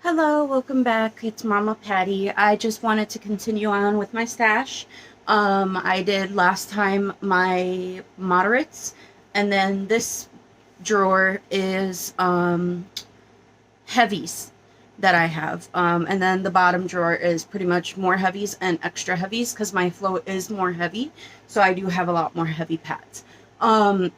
Hello, welcome back. It's Mama Patty. I just wanted to continue on with my stash. I did last time my moderates, and then this drawer is heavies that I have. And then the bottom drawer is pretty much more heavies and extra heavies because my flow is more heavy, so I do have a lot more heavy pads. To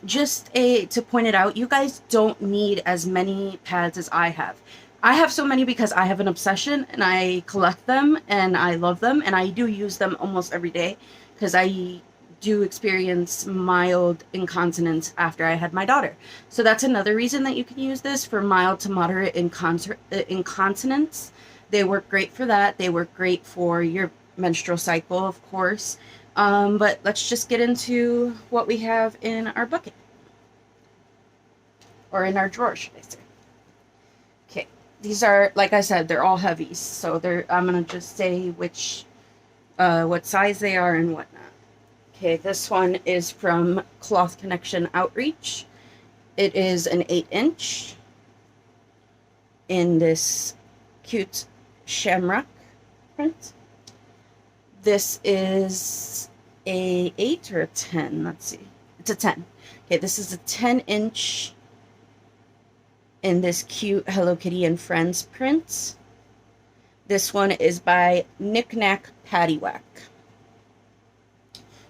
point it out, you guys don't need as many pads as I have. I have so many because I have an obsession and I collect them and I love them and I do use them almost every day because I do experience mild incontinence after I had my daughter. So that's another reason that you can use this for mild to moderate incontinence. They work great for that. They work great for your menstrual cycle, of course. But let's just get into what we have in our bucket. Or in our drawer, should I say. Okay, these are, like I said, they're all heavies. So I'm going to just say what size they are and whatnot. Okay, this one is from Cloth Connection Outreach. It is an 8-inch in this cute shamrock print. This is a 8 or a 10, let's see. It's a 10. Okay, this is a 10-inch in this cute Hello Kitty and Friends print. This one is by Knick Knack Paddywhack.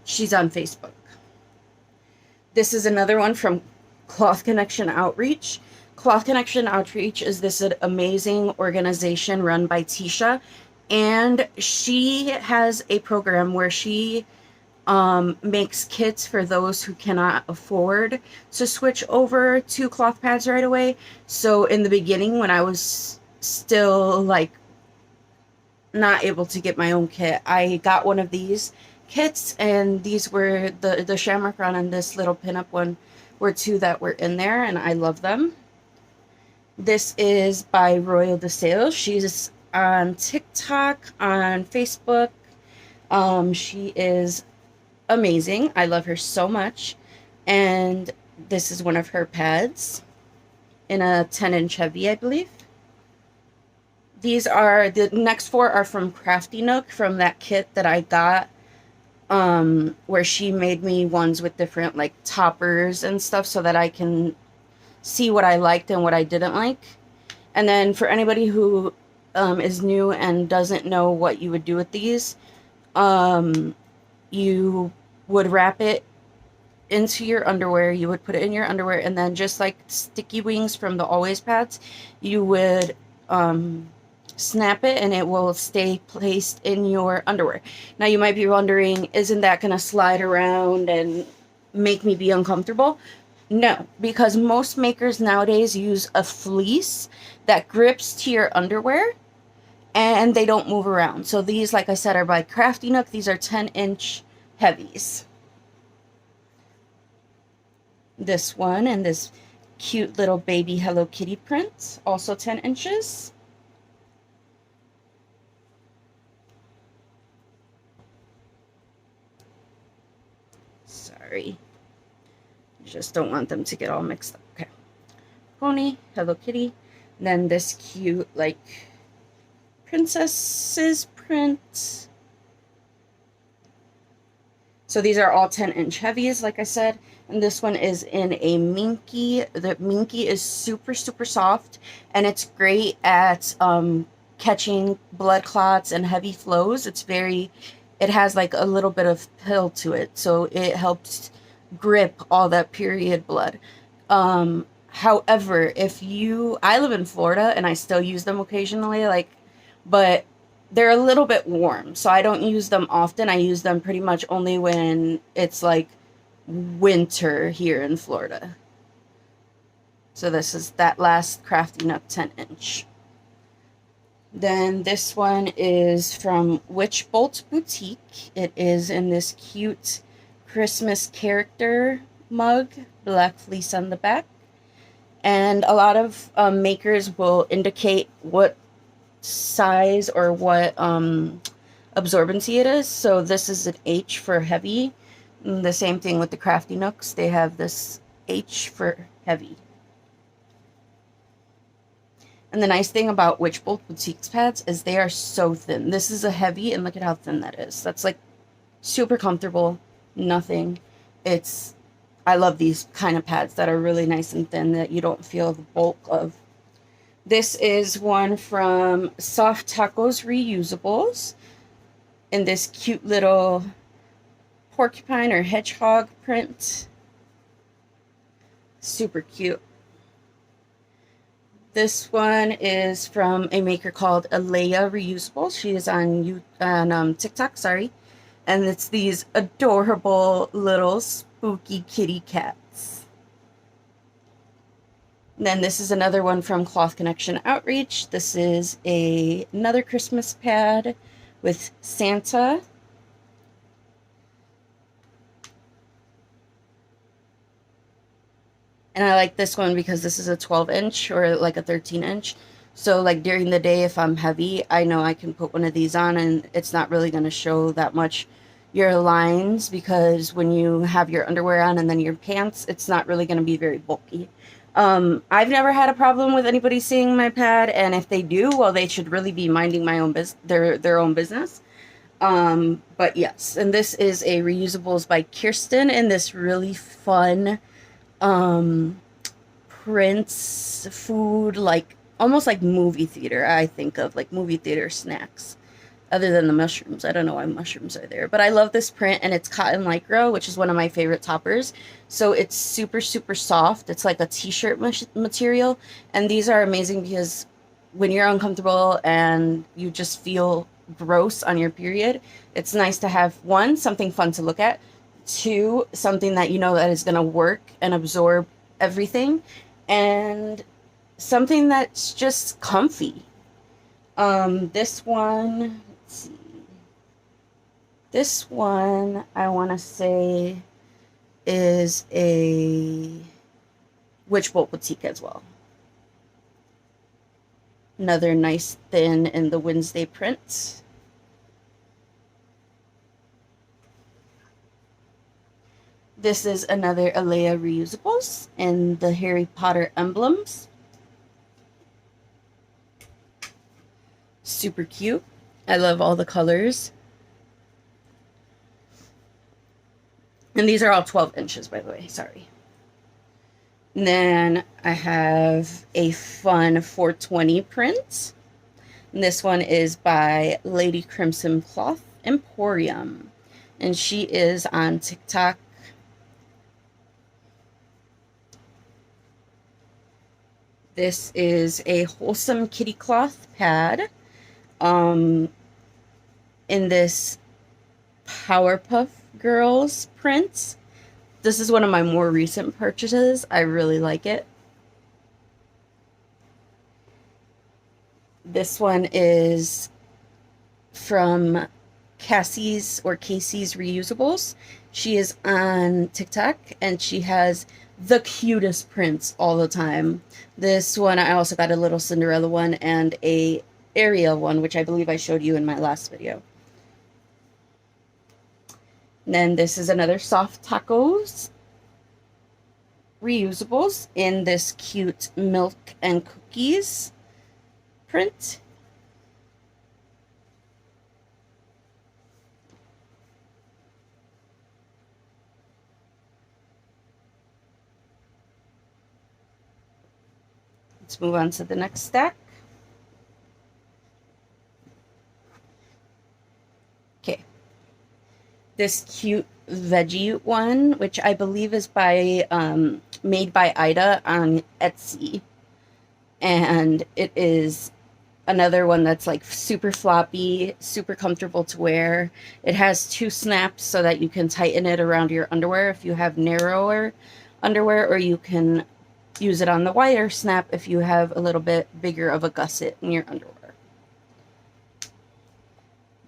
She's on Facebook. This is another one from Cloth Connection Outreach. Cloth Connection Outreach is this amazing organization run by Tisha, and she has a program where she makes kits for those who cannot afford to switch over to cloth pads right away. So in the beginning, when I was still like not able to get my own kit, I got one of these kits, and these were the Shamrock Run and this little pinup one were two that were in there, and I love them. This is by Royal DeSales. She's on TikTok, on Facebook. She is amazing. I love her so much. And this is one of her pads in a 10-inch heavy, I believe. The next four are from Crafty Nook, from that kit that I got, where she made me ones with different like toppers and stuff so that I can see what I liked and what I didn't like. And then for anybody who is new and doesn't know what you would do with these, you would wrap it into your underwear. You would put it in your underwear, and then just like Sticky Wings from the Always pads, you would snap it and it will stay placed in your underwear. Now you might be wondering, isn't that going to slide around and make me be uncomfortable? No, because most makers nowadays use a fleece that grips to your underwear and they don't move around. So these, like I said, are by Crafty Nook. These are 10-inch heavies. This one and this cute little baby Hello Kitty print, also 10 inches. Sorry. Just don't want them to get all mixed up. Okay. Pony, Hello Kitty. And then this cute, like, princesses print. So these are all 10-inch heavies, like I said. And this one is in a Minky. The Minky is super, super soft. And it's great at catching blood clots and heavy flows. It has like a little bit of pill to it. So it helps grip all that period blood. However, I live in Florida and I still use them occasionally, but they're a little bit warm, so I don't use them often. I use them pretty much only when it's like winter here in Florida. So this is that last Crafty Nook 10-inch. Then this one is from Witch Bolt Boutique. It is in this cute Christmas character mug, black fleece on the back. And a lot of makers will indicate what size or what absorbency it is. So this is an H for heavy. And the same thing with the Crafty Nooks. They have this H for heavy. And the nice thing about Witch Bolt Boutiques pads is they are so thin. This is a heavy, and look at how thin that is. That's like super comfortable, nothing. I love these kind of pads that are really nice and thin that you don't feel the bulk of. This is one from Soft Tacos Reusables in this cute little porcupine or hedgehog print. Super cute. This one is from a maker called Alea Reusable. She is on TikTok, sorry. And it's these adorable little spooky kitty cats. And then this is another one from Cloth Connection Outreach. This is another Christmas pad with Santa. And I like this one because this is a 12-inch or like a 13-inch. So like during the day, if I'm heavy, I know I can put one of these on and it's not really going to show that much your lines, because when you have your underwear on and then your pants, it's not really going to be very bulky. I've never had a problem with anybody seeing my pad, and if they do, well, they should really be minding their own business. But yes, and this is a Reusables by Kirsten in this really fun Prince food, like almost like movie theater. I think of like movie theater snacks, other than the mushrooms. I don't know why mushrooms are there, but I love this print, and it's cotton lycra, which is one of my favorite toppers. So it's super, super soft. It's like a t-shirt material, and these are amazing because when you're uncomfortable and you just feel gross on your period, it's nice to have, one, something fun to look at, two, something that you know that is going to work and absorb everything, and something that's just comfy. This one, let's see. This one, I want to say, is a Witch Bolt Boutique as well. Another nice thin in the Wednesday print. This is another Alea Reusables in the Harry Potter emblems. Super cute. I love all the colors. And these are all 12 inches, by the way. Sorry. And then I have a fun 420 print. And this one is by Lady Crimson Cloth Emporium. And she is on TikTok. This is a wholesome kitty cloth pad in this Powerpuff Girls print. This is one of my more recent purchases. I really like it. This one is from Cassie's Reusables. She is on TikTok and she has the cutest prints all the time. This one, I also got a little Cinderella one and a Ariel one, which I believe I showed you in my last video. And then this is another Soft Tacos Reusables in this cute milk and cookies print. Let's move on to the next stack. Okay. This cute veggie one, which I believe is by made by Ida on Etsy. And it is another one that's like super floppy, super comfortable to wear. It has two snaps so that you can tighten it around your underwear if you have narrower underwear, or you can use it on the wider snap if you have a little bit bigger of a gusset in your underwear.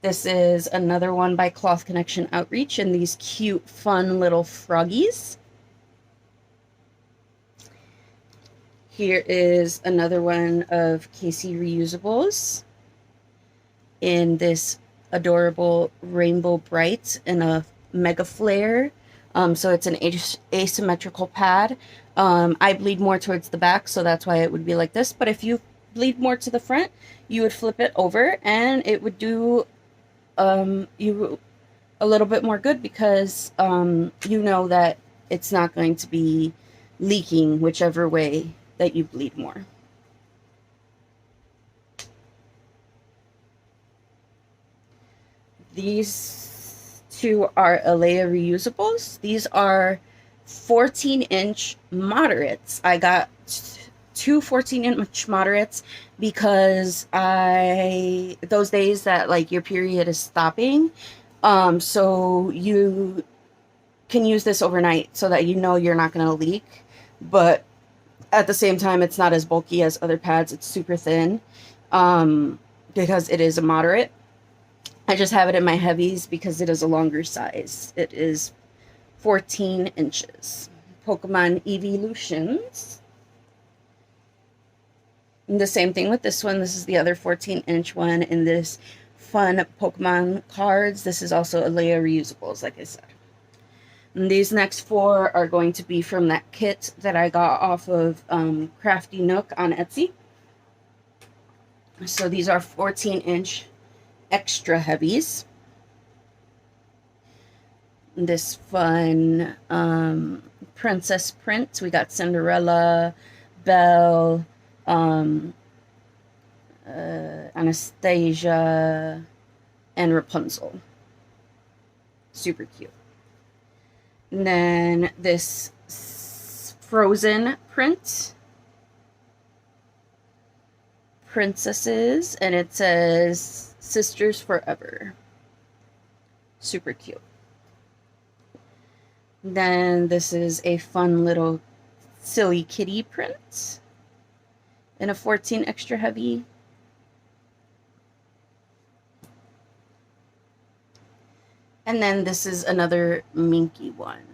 This is another one by Cloth Connection Outreach in these cute, fun little froggies. Here is another one of Casey Reusables in this adorable Rainbow Bright in a mega flare. So it's an asymmetrical pad. I bleed more towards the back, so that's why it would be like this. But if you bleed more to the front, you would flip it over and it would do you a little bit more good, because you know that it's not going to be leaking whichever way that you bleed more. These two are Alea reusables. These are 14-inch moderates. I got two 14-inch moderates because those days that like your period is stopping, so you can use this overnight so that you know you're not going to leak, but at the same time it's not as bulky as other pads. It's super thin, because it is a moderate. I just have it in my heavies because it is a longer size. It is 14 inches. Pokemon Evolutions. And the same thing with this one. This is the other 14-inch one in this fun Pokemon cards. This is also Alea reusables, like I said. And these next four are going to be from that kit that I got off of Crafty Nook on Etsy. So these are 14-inch extra heavies. This fun princess print. We got Cinderella, Belle, Anastasia, and Rapunzel. Super cute. And then this Frozen print. Princesses, and it says Sisters Forever. Super cute. Then this is a fun little silly kitty print in a 14 extra heavy. And then this is another minky one.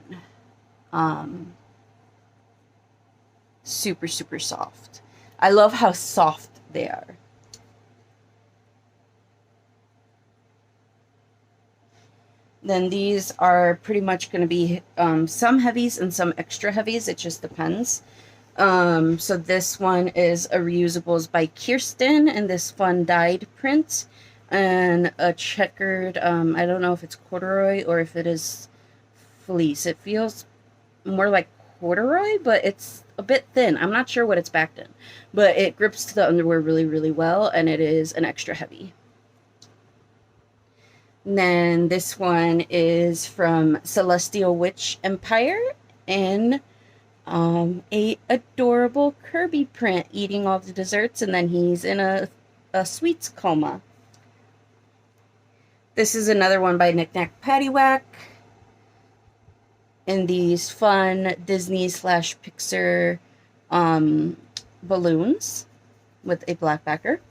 Super, super soft. I love how soft they are. Then these are pretty much going to be some heavies and some extra heavies. It just depends. So this one is a reusables by Kirsten in this fun dyed print, and a checkered, I don't know if it's corduroy or if it is fleece. It feels more like corduroy, but it's a bit thin. I'm not sure what it's backed in, but it grips to the underwear really, really well, and it is an extra heavy. And then this one is from Celestial Witch Empire in a adorable Kirby print, eating all the desserts, and then he's in a sweets coma. This is another one by Knick Knack Paddywhack in these fun Disney / Pixar balloons with a black backer.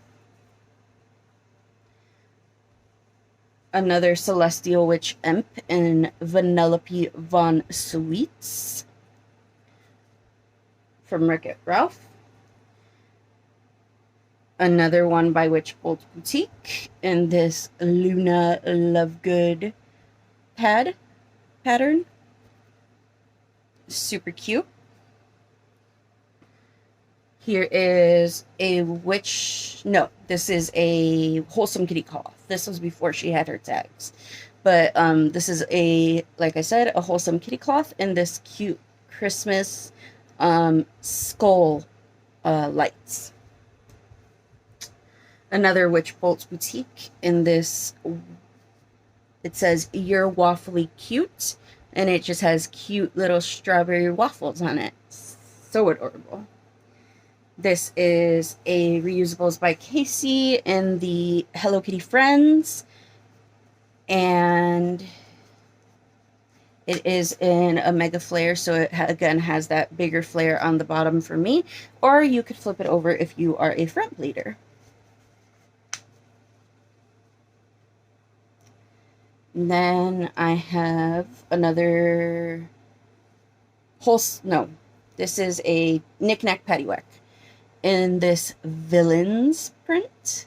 Another Celestial Witch Imp in Vanellope Von Sweets from Wreck-It Ralph. Another one by Witch Bolt Boutique in this Luna Lovegood pattern. Super cute. Here is a this is a Wholesome Kitty Cloth. This was before she had her tags. But this is like I said, a Wholesome Kitty Cloth in this cute Christmas skull lights. Another Witch Bolts Boutique in this, it says, "You're waffly cute," and it just has cute little strawberry waffles on it. So adorable. This is a reusables by Casey in the Hello Kitty Friends, and it is in a mega flare, so it again has that bigger flare on the bottom for me, or you could flip it over if you are a front bleeder. And then I have another this is a Knick Knack Paddywhack in this Villains print.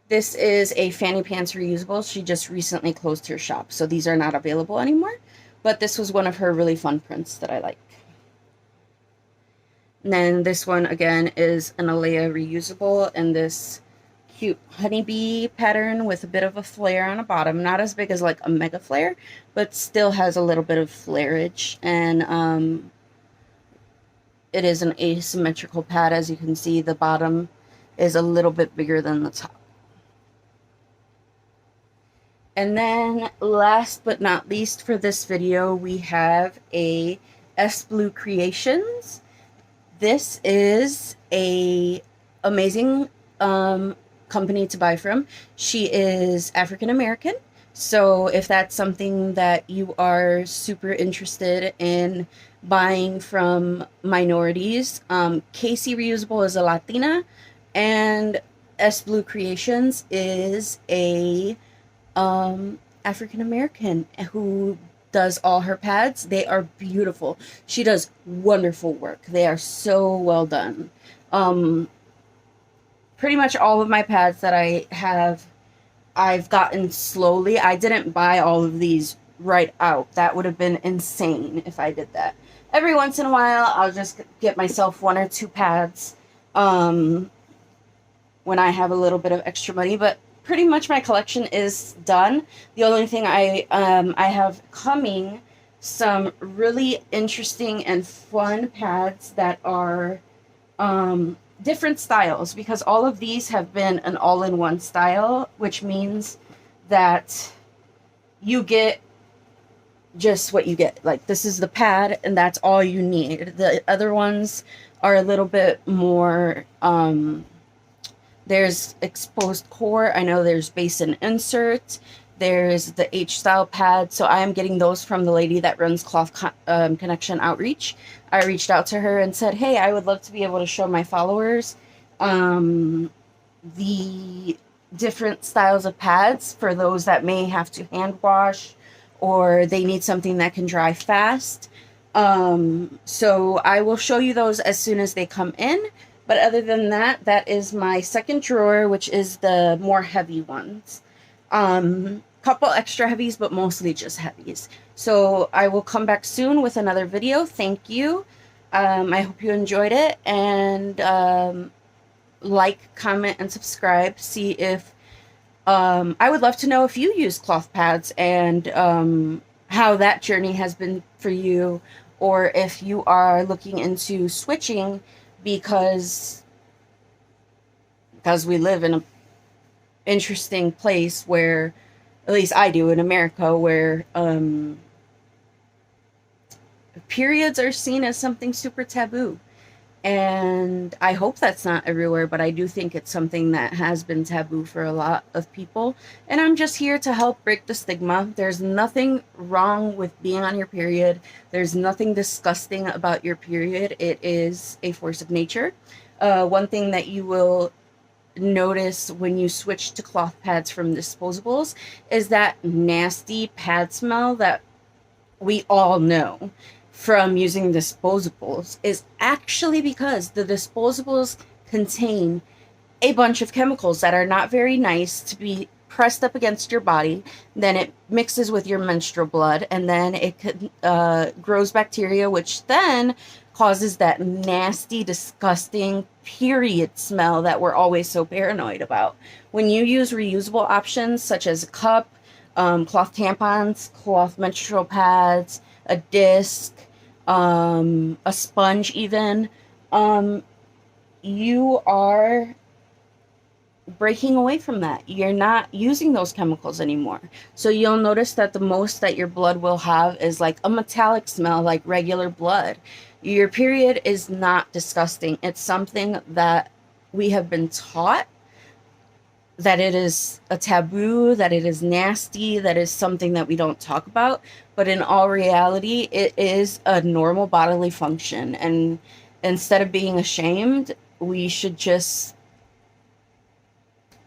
This is a Fanny Pants reusable. She just recently closed her shop, so these are not available anymore, but this was one of her really fun prints that I like. And then this one again is an Alea reusable, and this cute honeybee pattern with a bit of a flare on the bottom. Not as big as like a mega flare, but still has a little bit of flareage. And it is an asymmetrical pad. As you can see, the bottom is a little bit bigger than the top. And then last but not least for this video, we have a S Blue Creations. This is a amazing company to buy from. She is African American, so if that's something that you are super interested in buying from minorities, Casey Reusable is a Latina, and S Blue Creations is a African American who does all her pads. They are beautiful. She does wonderful work. They are so well done. Pretty much all of my pads that I have, I've gotten slowly. I didn't buy all of these right out. That would have been insane if I did that. Every once in a while, I'll just get myself 1 or 2 pads when I have a little bit of extra money, but pretty much my collection is done. The only thing I have coming, some really interesting and fun pads that are different styles, because all of these have been an all-in-one style, which means that you get just what you get. Like, this is the pad and that's all you need. The other ones are a little bit more there's exposed core. I know there's basin insert. There's the H-style pad. So I am getting those from the lady that runs Cloth Connection Outreach. I reached out to her and said, hey, I would love to be able to show my followers the different styles of pads for those that may have to hand wash or they need something that can dry fast. So I will show you those as soon as they come in. But other than that, that is my second drawer, which is the more heavy ones. Couple extra heavies, but mostly just heavies. So I will come back soon with another video. Thank you. I hope you enjoyed it. And like, comment, and subscribe. See if... I would love to know if you use cloth pads and how that journey has been for you. Or if you are looking into switching because we live in an interesting place where, at least I do in America, where periods are seen as something super taboo. And I hope that's not everywhere, but I do think it's something that has been taboo for a lot of people. And I'm just here to help break the stigma. There's nothing wrong with being on your period. There's nothing disgusting about your period. It is a force of nature. One thing that you will notice when you switch to cloth pads from disposables is that nasty pad smell that we all know from using disposables is actually because the disposables contain a bunch of chemicals that are not very nice to be pressed up against your body. Then it mixes with your menstrual blood, and then it grows bacteria, which then causes that nasty, disgusting period smell that we're always so paranoid about. When you use reusable options such as a cup, cloth tampons, cloth menstrual pads, a disc, a sponge even, you are breaking away from that. You're not using those chemicals anymore. So you'll notice that the most that your blood will have is like a metallic smell, like regular blood. Your period is not disgusting. It's something that we have been taught that it is a taboo, that it is nasty, that is something that we don't talk about. But in all reality, it is a normal bodily function. And instead of being ashamed, we should just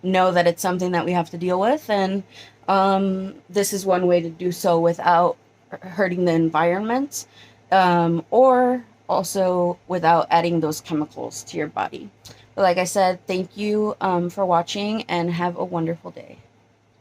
know that it's something that we have to deal with. And this is one way to do so without hurting the environment, or also without adding those chemicals to your body. But like I said, thank you for watching, and have a wonderful day.